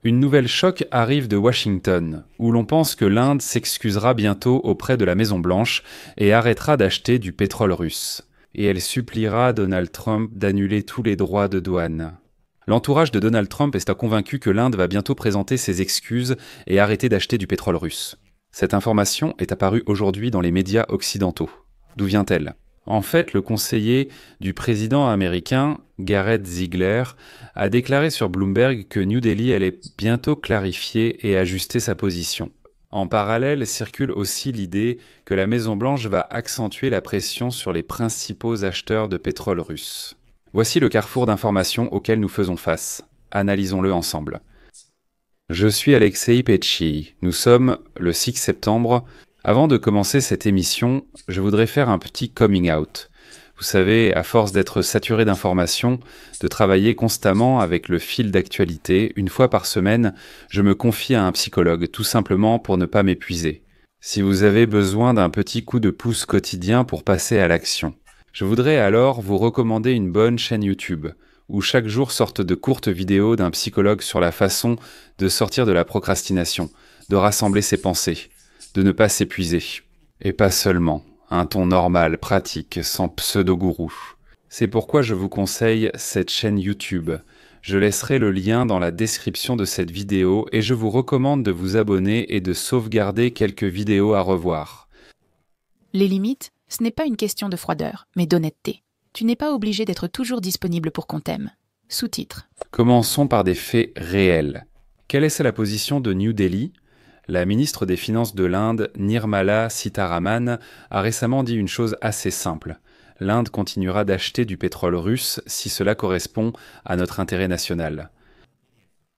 Une nouvelle choc arrive de Washington, où l'on pense que l'Inde s'excusera bientôt auprès de la Maison-Blanche et arrêtera d'acheter du pétrole russe. Et elle suppliera Donald Trump d'annuler tous les droits de douane. L'entourage de Donald Trump est convaincu que l'Inde va bientôt présenter ses excuses et arrêter d'acheter du pétrole russe. Cette information est apparue aujourd'hui dans les médias occidentaux. D'où vient-elle ? En fait, le conseiller du président américain, Garrett Ziegler, a déclaré sur Bloomberg que New Delhi allait bientôt clarifier et ajuster sa position. En parallèle, circule aussi l'idée que la Maison-Blanche va accentuer la pression sur les principaux acheteurs de pétrole russe. Voici le carrefour d'informations auquel nous faisons face. Analysons-le ensemble. Je suis Alexei Petchi. Nous sommes le 6 septembre. Avant de commencer cette émission, je voudrais faire un petit coming out. Vous savez, à force d'être saturé d'informations, de travailler constamment avec le fil d'actualité, une fois par semaine, je me confie à un psychologue, tout simplement pour ne pas m'épuiser. Si vous avez besoin d'un petit coup de pouce quotidien pour passer à l'action, je voudrais alors vous recommander une bonne chaîne YouTube, où chaque jour sortent de courtes vidéos d'un psychologue sur la façon de sortir de la procrastination, de rassembler ses pensées, de ne pas s'épuiser. Et pas seulement, un ton normal, pratique, sans pseudo-gourou. C'est pourquoi je vous conseille cette chaîne YouTube. Je laisserai le lien dans la description de cette vidéo et je vous recommande de vous abonner et de sauvegarder quelques vidéos à revoir. Les limites, ce n'est pas une question de froideur, mais d'honnêteté. Tu n'es pas obligé d'être toujours disponible pour qu'on t'aime. Sous-titre. Commençons par des faits réels. Quelle est la position de New Delhi ? La ministre des Finances de l'Inde, Nirmala Sitharaman, a récemment dit une chose assez simple. L'Inde continuera d'acheter du pétrole russe si cela correspond à notre intérêt national.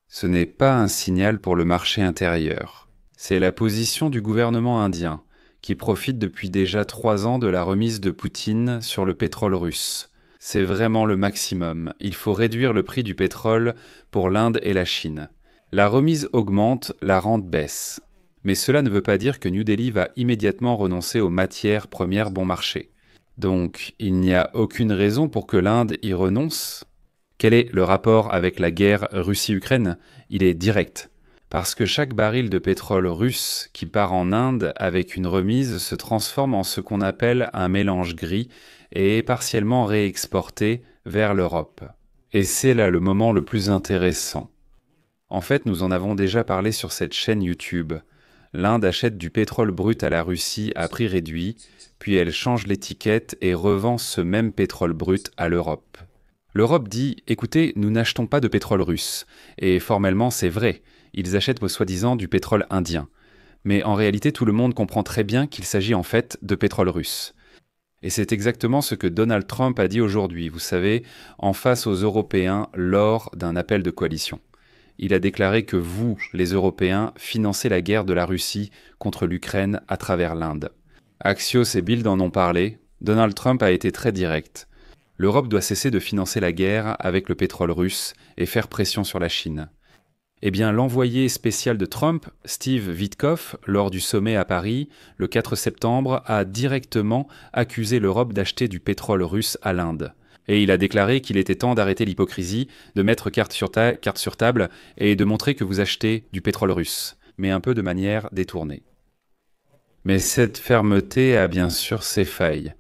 Ce n'est pas un signal pour le marché intérieur. C'est la position du gouvernement indien, qui profite depuis déjà 3 ans de la remise de Poutine sur le pétrole russe. C'est vraiment le maximum. Il faut réduire le prix du pétrole pour l'Inde et la Chine. La remise augmente, la rente baisse. Mais cela ne veut pas dire que New Delhi va immédiatement renoncer aux matières premières bon marché. Donc, il n'y a aucune raison pour que l'Inde y renonce. Quel est le rapport avec la guerre Russie-Ukraine ? Il est direct. Parce que chaque baril de pétrole russe qui part en Inde avec une remise se transforme en ce qu'on appelle un mélange gris et est partiellement réexporté vers l'Europe. Et c'est là le moment le plus intéressant. En fait, nous en avons déjà parlé sur cette chaîne YouTube. L'Inde achète du pétrole brut à la Russie à prix réduit, puis elle change l'étiquette et revend ce même pétrole brut à l'Europe. L'Europe dit « Écoutez, nous n'achetons pas de pétrole russe. » Et formellement, c'est vrai, ils achètent soi-disant du pétrole indien. Mais en réalité, tout le monde comprend très bien qu'il s'agit en fait de pétrole russe. Et c'est exactement ce que Donald Trump a dit aujourd'hui, vous savez, en face aux Européens lors d'un appel de coalition. Il a déclaré que vous, les Européens, financez la guerre de la Russie contre l'Ukraine à travers l'Inde. Axios et Bild en ont parlé. Donald Trump a été très direct. L'Europe doit cesser de financer la guerre avec le pétrole russe et faire pression sur la Chine. Eh bien, l'envoyé spécial de Trump, Steve Witkoff, lors du sommet à Paris, le 4 septembre, a directement accusé l'Europe d'acheter du pétrole russe à l'Inde. Et il a déclaré qu'il était temps d'arrêter l'hypocrisie, de mettre carte sur table et de montrer que vous achetez du pétrole russe, mais un peu de manière détournée. Mais cette fermeté a bien sûr ses failles.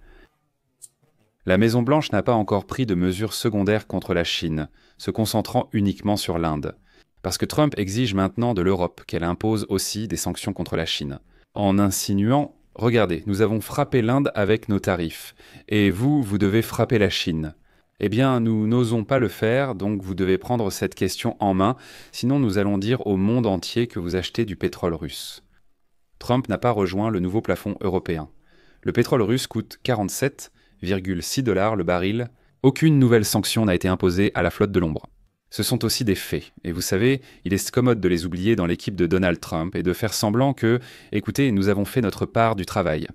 La Maison-Blanche n'a pas encore pris de mesures secondaires contre la Chine, se concentrant uniquement sur l'Inde. Parce que Trump exige maintenant de l'Europe qu'elle impose aussi des sanctions contre la Chine, en insinuant « Regardez, nous avons frappé l'Inde avec nos tarifs, et vous devez frapper la Chine. » Eh bien, nous n'osons pas le faire, donc vous devez prendre cette question en main, sinon nous allons dire au monde entier que vous achetez du pétrole russe. Trump n'a pas rejoint le nouveau plafond européen. Le pétrole russe coûte 47,6 $ le baril. Aucune nouvelle sanction n'a été imposée à la flotte de l'ombre. Ce sont aussi des faits, et vous savez, il est commode de les oublier dans l'équipe de Donald Trump et de faire semblant que, écoutez, nous avons fait notre part du travail.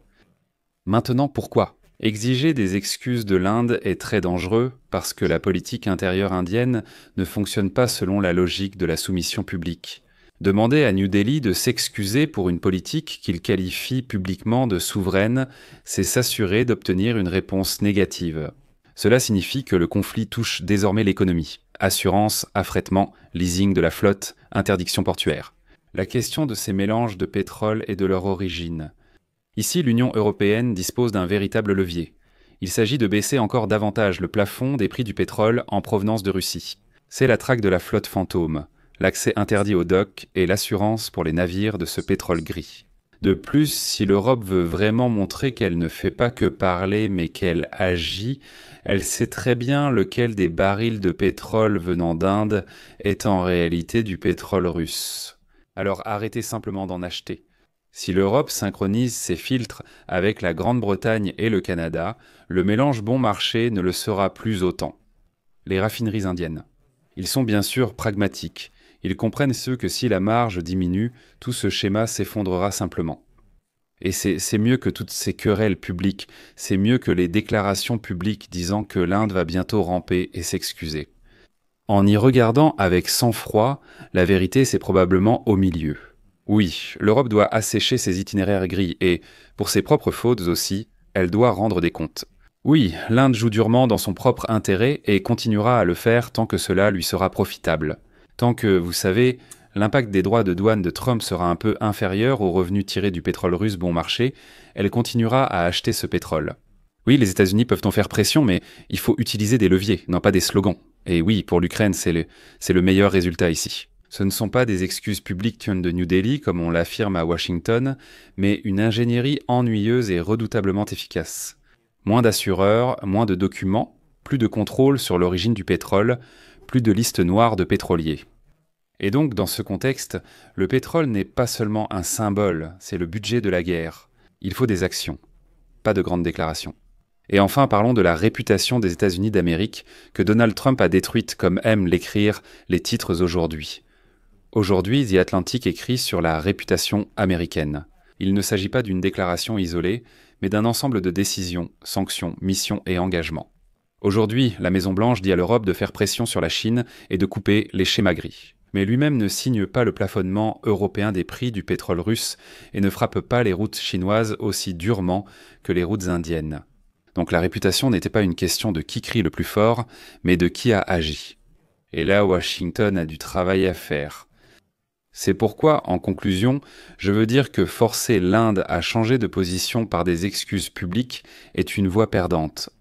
Maintenant, pourquoi ? Exiger des excuses de l'Inde est très dangereux parce que la politique intérieure indienne ne fonctionne pas selon la logique de la soumission publique. Demander à New Delhi de s'excuser pour une politique qu'il qualifie publiquement de souveraine, c'est s'assurer d'obtenir une réponse négative. Cela signifie que le conflit touche désormais l'économie. assurance, affrètement, leasing de la flotte, interdiction portuaire. La question de ces mélanges de pétrole et de leur origine. Ici, l'Union européenne dispose d'un véritable levier. Il s'agit de baisser encore davantage le plafond des prix du pétrole en provenance de Russie. C'est la traque de la flotte fantôme, l'accès interdit aux docks et l'assurance pour les navires de ce pétrole gris. De plus, si l'Europe veut vraiment montrer qu'elle ne fait pas que parler mais qu'elle agit, elle sait très bien lequel des barils de pétrole venant d'Inde est en réalité du pétrole russe. Alors arrêtez simplement d'en acheter. Si l'Europe synchronise ses filtres avec la Grande-Bretagne et le Canada, le mélange bon marché ne le sera plus autant. Les raffineries indiennes. Ils sont bien sûr pragmatiques. Ils comprennent que si la marge diminue, tout ce schéma s'effondrera simplement. Et c'est mieux que toutes ces querelles publiques, c'est mieux que les déclarations publiques disant que l'Inde va bientôt ramper et s'excuser. En y regardant avec sang-froid, la vérité c'est probablement au milieu. Oui, l'Europe doit assécher ses itinéraires gris et, pour ses propres fautes aussi, elle doit rendre des comptes. Oui, l'Inde joue durement dans son propre intérêt et continuera à le faire tant que cela lui sera profitable. Tant que, vous savez, l'impact des droits de douane de Trump sera un peu inférieur aux revenus tirés du pétrole russe bon marché, elle continuera à acheter ce pétrole. Oui, les États-Unis peuvent en faire pression, mais il faut utiliser des leviers, non pas des slogans. Et oui, pour l'Ukraine, c'est le meilleur résultat ici. Ce ne sont pas des excuses publiques de New Delhi, comme on l'affirme à Washington, mais une ingénierie ennuyeuse et redoutablement efficace. Moins d'assureurs, moins de documents, plus de contrôle sur l'origine du pétrole, plus de listes noires de pétroliers. Et donc, dans ce contexte, le pétrole n'est pas seulement un symbole, c'est le budget de la guerre. Il faut des actions, pas de grandes déclarations. Et enfin, parlons de la réputation des États-Unis d'Amérique que Donald Trump a détruite, comme aiment l'écrire les titres aujourd'hui. Aujourd'hui, The Atlantic écrit sur la réputation américaine. Il ne s'agit pas d'une déclaration isolée, mais d'un ensemble de décisions, sanctions, missions et engagements. Aujourd'hui, la Maison-Blanche dit à l'Europe de faire pression sur la Chine et de couper les schémas gris. Mais lui-même ne signe pas le plafonnement européen des prix du pétrole russe et ne frappe pas les routes chinoises aussi durement que les routes indiennes. Donc la réputation n'était pas une question de qui crie le plus fort, mais de qui a agi. Et là, Washington a du travail à faire. C'est pourquoi, en conclusion, je veux dire que forcer l'Inde à changer de position par des excuses publiques est une voie perdante.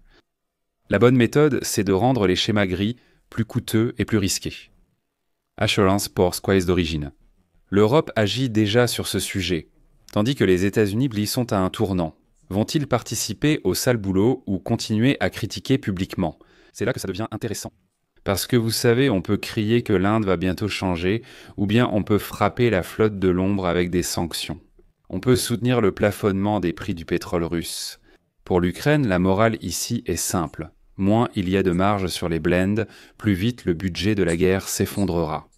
La bonne méthode, c'est de rendre les schémas gris plus coûteux et plus risqués. Assurance pour Squays d'origine. L'Europe agit déjà sur ce sujet, tandis que les États-Unis sont à un tournant. Vont-ils participer au sale boulot ou continuer à critiquer publiquement? C'est là que ça devient intéressant. Parce que vous savez, on peut crier que l'Inde va bientôt changer, ou bien on peut frapper la flotte de l'ombre avec des sanctions. On peut soutenir le plafonnement des prix du pétrole russe. Pour l'Ukraine, la morale ici est simple. Moins il y a de marge sur les blends, plus vite le budget de la guerre s'effondrera.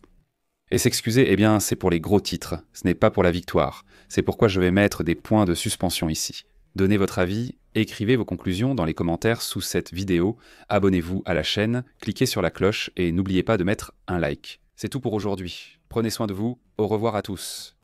Et s'excuser, eh bien, c'est pour les gros titres, ce n'est pas pour la victoire. C'est pourquoi je vais mettre des points de suspension ici. Donnez votre avis, écrivez vos conclusions dans les commentaires sous cette vidéo, abonnez-vous à la chaîne, cliquez sur la cloche et n'oubliez pas de mettre un like. C'est tout pour aujourd'hui. Prenez soin de vous, au revoir à tous.